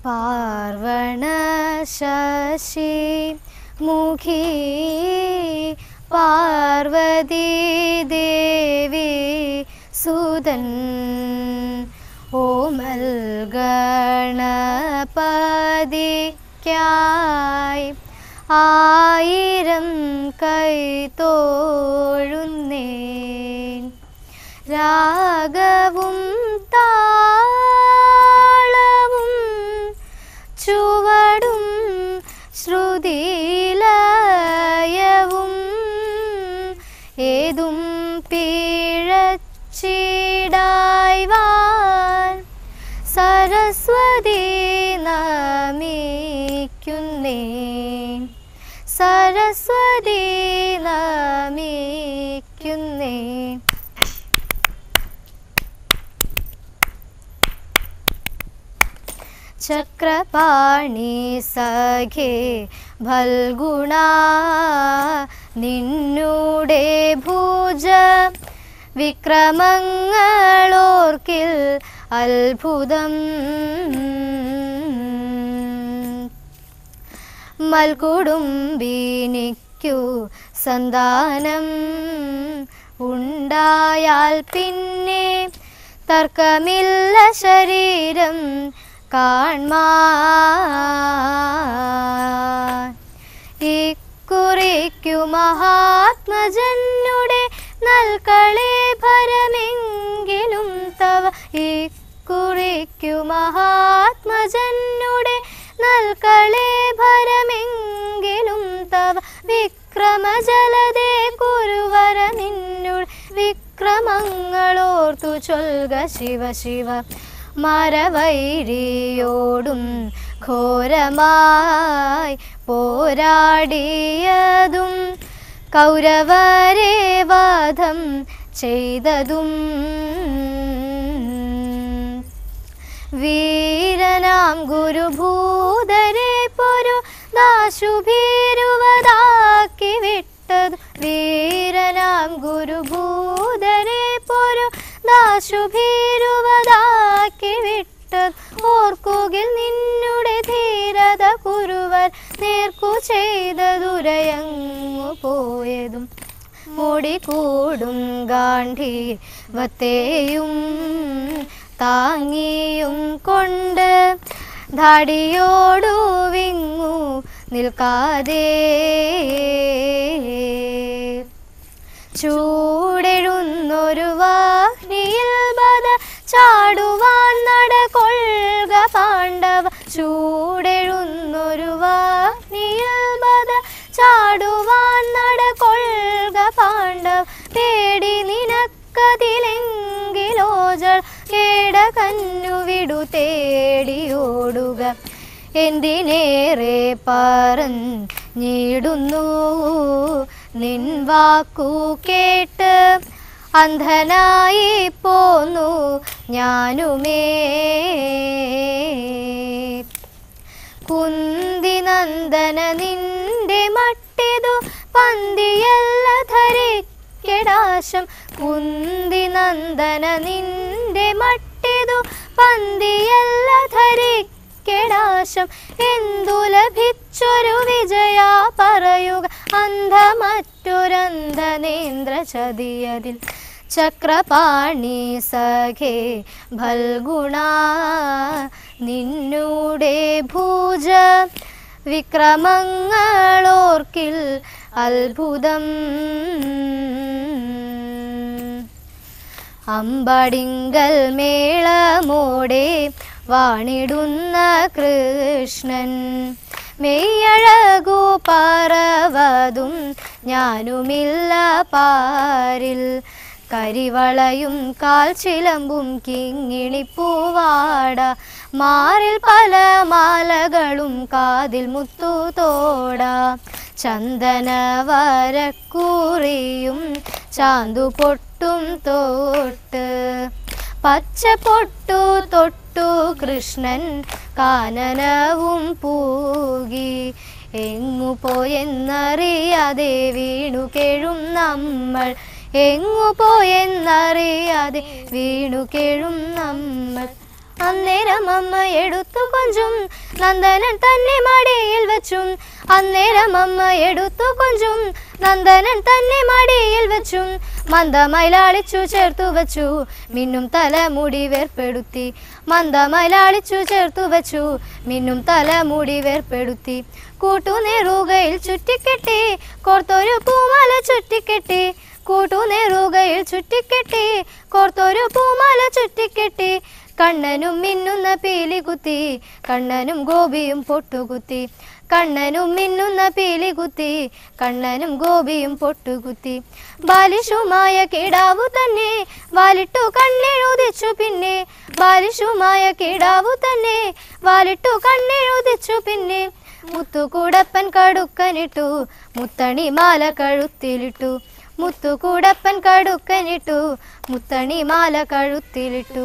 पार्वण शशि मुखी पार्वती देवी सुदन ओमल गणपതിക്കായി ആയിരം കൈതൊഴുന്നേൻ രാഗവും താളവും ചുവടും ശ്രുതിലയവും ഏതും പിഴച്ചിടായ്വാൻ സരസ്വതി നമിക്കുന്നേൻ സരസ്വതി നമിക്കുന്നേൻ ചക്രപാണി സഖേ ഫൽഗുണ നിന്നുടെ ഭുജ വിക്രമങ്ങളോർക്കിൽ അത്ഭുതം മൽകുടുംബിനിക്കു സന്താനം ഉണ്ടായാൽ പിന്നെ തർക്കമില്ല ശരീരം കാൺമാൻ ഇക്കുറിക്കു മഹാത്മജനുടെ നൽകളെ ഭരമെങ്കിലും തവ ഇക്കുറിക്കു മഹാത്മജനുടെ നൽകളെ ഭരമെങ്കിലും തവ വിക്രമജലദേ കുരുവര നിന്നുടെ വിക്രമങ്ങളോർത്തു ചൊൽക ശിവ ശിവ മരവൈരിയോടും ഘോരമായി പോരാടിയതും കൗരവരെ വധം ചെയ്തതും വീരനാം ഗുരുഭൂതരെ പൊരു ദാശുഭീരുവതാക്കി വിട്ടതു വീരനാം ഗുരുഭൂതരെ പൊരു ദാശുഭീരുവതാക്കി വിട്ടത് ഓർക്കുകിൽ നിന്നുടെ ധീരത കുരുവർ നേർക്കു ചെയ്തതുരയങ്ങു പോയതും മുടികൂടും ഗാന്ധീവത്തെയും താങ്ങിയും കൊണ്ട് ധാടിയോടു വിങ്ങു നിൽക്കാതെ ചൂടെഴുന്നൊരു വാഗ്നിയിൽ ബദ ചാടുവാൻ നടകൊള്ളുക പാണ്ഡവ ചൂടെഴുന്നൊരു വാഗ്നിയിൽ ബദ ചാടുവാൻ നടകൊള്ളുക പാണ്ഡവ പേടി നിനക്കതിലെങ്കിലോ ജൾ കേടകന്നു വിടു തേടിയോടുക എന്തിനേറെ പറഞ്ഞിടുന്നു നിൻ വാക്കു കേട്ട് അന്ധനായി പോന്നു ഞാനുമേ കുന്തിനന്ദന നിന്റെ മട്ടിതു പന്തിയല്ല ധരിക്കെടാശം കുന്തിനന്ദന നിന്റെ മട്ടിതു പന്തിയല്ല ധരിക്കെടാശം എന്തു ലഭിച്ചൊരു വിജയ പറയുക അന്ധമറ്റൊരന്ധനേന്ദ്ര ചതിയതിൽ ചക്രപാണി സഖേ ഫൽഗുണ നിന്നുടെ ഭുജ വിക്രമങ്ങളോർക്കിൽ അത്ഭുതം അമ്പടിങ്കൽ മേളമോടെ വാണിടുന്ന കൃഷ്ണൻ മെയ്യഴകു പറവതും ഞാനുമില്ല പാരിൽ കരിവളയും കാൽ ചിലമ്പും കിങ്ങിണിപ്പൂവാട മാറിൽ പല മാലകളും കാതിൽ മുത്തുതോട ചന്ദനവരക്കൂറിയും ചാന്തുപൊട്ടും തൊട്ട് പച്ചപ്പൊട്ടു തൊട്ടു കൃഷ്ണൻ കാനനവും പൂകി എങ്ങു പോയെന്നറിയാതെ വീണു കേഴും നമ്മൾ എങ്ങു പോയെന്നറിയാതെ വീണു കേഴും നമ്മൾ അന്നേരം അമ്മ എടുത്തു കൊഞ്ചും നന്ദനൻ തന്നെ മടിയിൽ വെച്ചും അന്നേരം അമ്മ എടുത്തു കൊഞ്ചും നന്ദനൻ തന്നെ മടിയിൽ വെച്ചും മന്ദമൈലാളിച്ചു ചേർത്തു വച്ചു മിന്നും തലമുടി വേർപ്പെടുത്തി മന്ദമൈലാളിച്ചു ചേർത്തു വച്ചു മിന്നും തലമുടി വേർപ്പെടുത്തി കൂട്ടുനേറുകയിൽ ചുറ്റിക്കെട്ടി കോർത്തൊരു പൂമാല ചുറ്റിക്കെട്ടി കൂട്ടുനേറുകയിൽ ചുറ്റിക്കെട്ടി കോർത്തൊരു പൂമാല ചുറ്റിക്കെട്ടി കണ്ണനും മിന്നുന്ന പീലി കുത്തി കണ്ണനും ഗോപിയും പൊട്ടുകുത്തി കണ്ണനും മിന്നുന്ന പീലി കുത്തി കണ്ണനും ഗോപിയും പൊട്ടുകുത്തി ബാലിഷുമായ കിടാവു തന്നെ വാലിട്ടു കണ്ണെഴുതിച്ചു പിന്നെ ബാലിഷുമായ കിടാവു തന്നെ വാലിട്ടു കണ്ണെഴുതിച്ചു പിന്നെ മുത്തുകൂടപ്പൻ കടുക്കനിട്ടു മുത്തണി മാല കഴുത്തിലിട്ടു മുത്തുകൂടപ്പൻ കടുക്കനിട്ടു മുത്തണി മാല കഴുത്തിലിട്ടു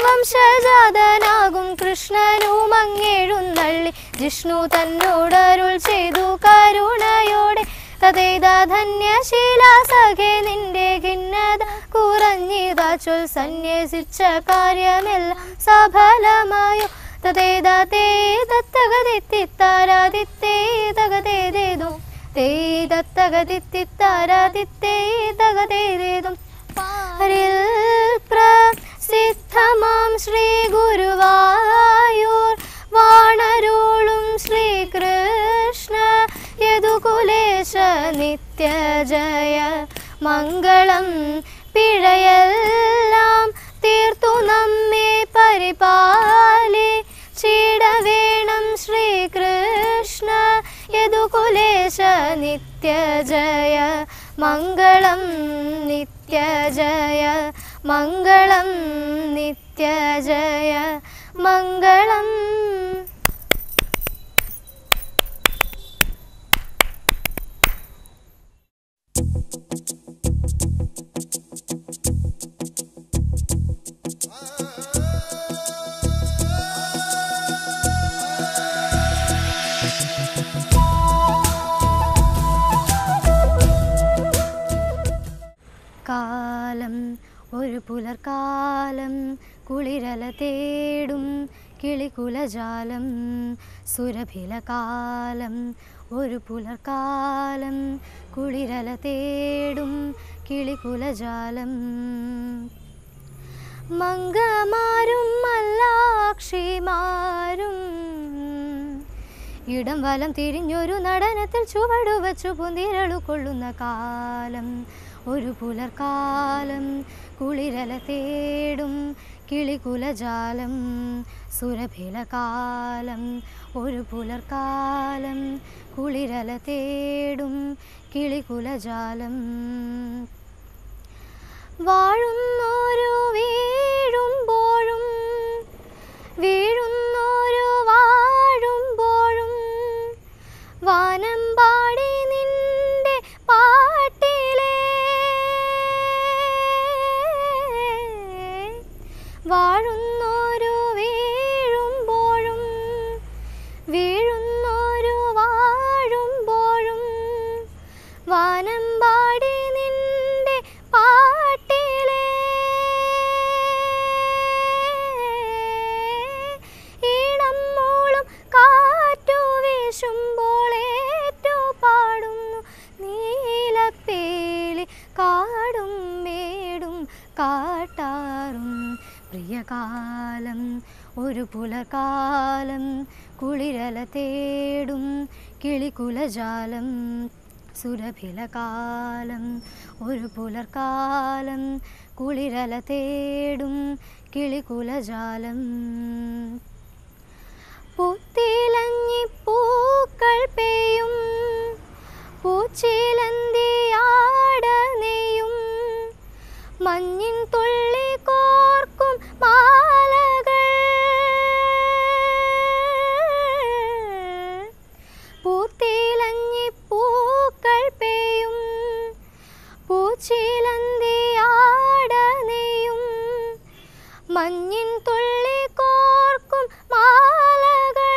വംശജാതനാകും കൃഷ്ണനും അങ്ങെഴുന്നള്ളി ജിഷ്ണു തന്നോടരുൾ ചെയ്തു കരുണയോടെ തതേതാ ധന്യശീല സഖേ നിന്റെ ഖിന്നത കുറഞ്ഞിതാ ചൊൽ സന്യസിച്ച കാര്യമെല്ലാം സഫലമായോ തതേതാ തേ ദത്തഗതിത്താരാദിത്തേ തകതേതേതും തേ ദത്തഗതിത്താരാദിത്തേ തകതേതേതും സിദ്ധമാം ശ്രീ ഗുരുവായൂർ വാണരുളും ശ്രീകൃഷ്ണ യദുകുലേശ നിത്യജയ മംഗളം പിഴയെല്ലാം തീർത്തു നമ്മെ പരിപാലിച്ചിടവേണം ശ്രീകൃഷ്ണ യദുകുലേശ നിത്യജയ മംഗളം നിത്യജയ മംഗളം നിത്യജയ മംഗളം. കാലം ഒരു പുലർക്കാലം കുളിരല തേടും കിളികുലജാലം സുരഭിലകാലം ഒരു പുലർക്കാലം കുളിരല തേടും കിളികുലജാലം മംഗമാരും മല്ലാക്ഷിമാരും ഇടം വലം തിരിഞ്ഞൊരു നടനത്തിൽ ചുവടുവച്ചു പുന്തിരളു കൊള്ളുന്ന കാലം ഒരു പുലർക്കാലം കുളിരല തേടും കിളികുലജാലം സുരഭിലകാലം ഒരു പുലർക്കാലം കുളിരല തേടും കിളികുലജാലം വാഴുന്നോരു വീഴുമ്പോഴും വീഴുന്നോരു വാഴുമ്പോഴും വാനമ്പാടി നിന്റെ പാട്ടിലേ വാഴുന്നോരു വീഴുമ്പോഴും വീഴുന്നോരു വാഴുമ്പോഴും വാനമ്പാടി നിന്റെ പാട്ടിലേ ഈണം മൂളും കാറ്റു വീശുമ്പോൾ ഏറ്റു പാടുന്നു നീലപ്പേലി കാടും മേടും കാട്ടാറും പ്രിയകാലം ഒരു പുലർക്കാലം കുളിരല തേടും കിളികുലജാലം സുരഭിലകാലം ഒരു പുലർക്കാലം കുളിരല തേടും കിളികുലജാലം പൂത്തിലഞ്ഞിപ്പൂക്കൾ പെയ്യും പൂച്ചിലന്തിയാടനെയും മഞ്ഞിൻ തുള്ളി കോർക്കും മാലകൾ പൂത്തിലഞ്ഞിപ്പൂക്കൾ പെയ്യും പൂച്ചിലന്തിയാടനെയും മഞ്ഞിൻ തുള്ളി കോർക്കും മാലകൾ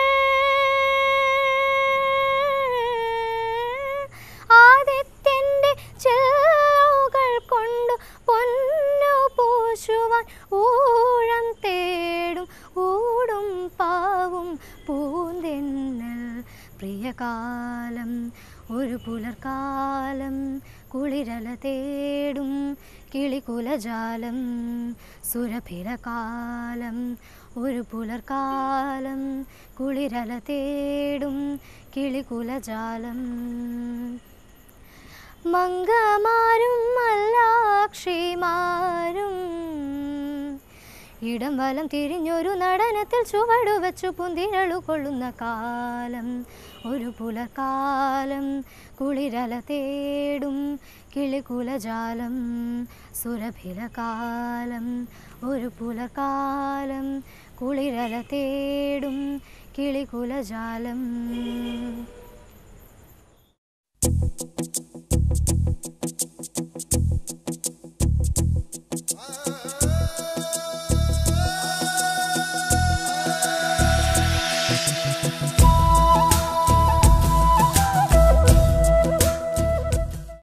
ആദിത്യൻ്റെ ചെല്ലുകൾ കൊണ്ടു പൊന്നു പൂശുവാൻ ഊഴം തേടും ഊടും പാവും പൂന്തെന്നൽ പ്രിയകാലം ഒരു പുലർക്കാലം കുളിരല തേടും കിളികുലജാലം സുരഭിലകാലം ഒരു പുലർക്കാലം കുളിരല തേടും കിളികുലജാലം മംഗമാരും മല്ലാക്ഷിമാരും ഇടം വലം തിരിഞ്ഞൊരു നടനത്തിൽ ചുവടുവെച്ചു പുന്തിരളു കൊള്ളുന്ന കാലം ഒരു പുലർക്കാലം കുളിരല തേടും കിളികുലജാലം സുരഭിലകാലം ഒരു പുലർക്കാലം കുളിരല തേടും കിളികുലജാലം.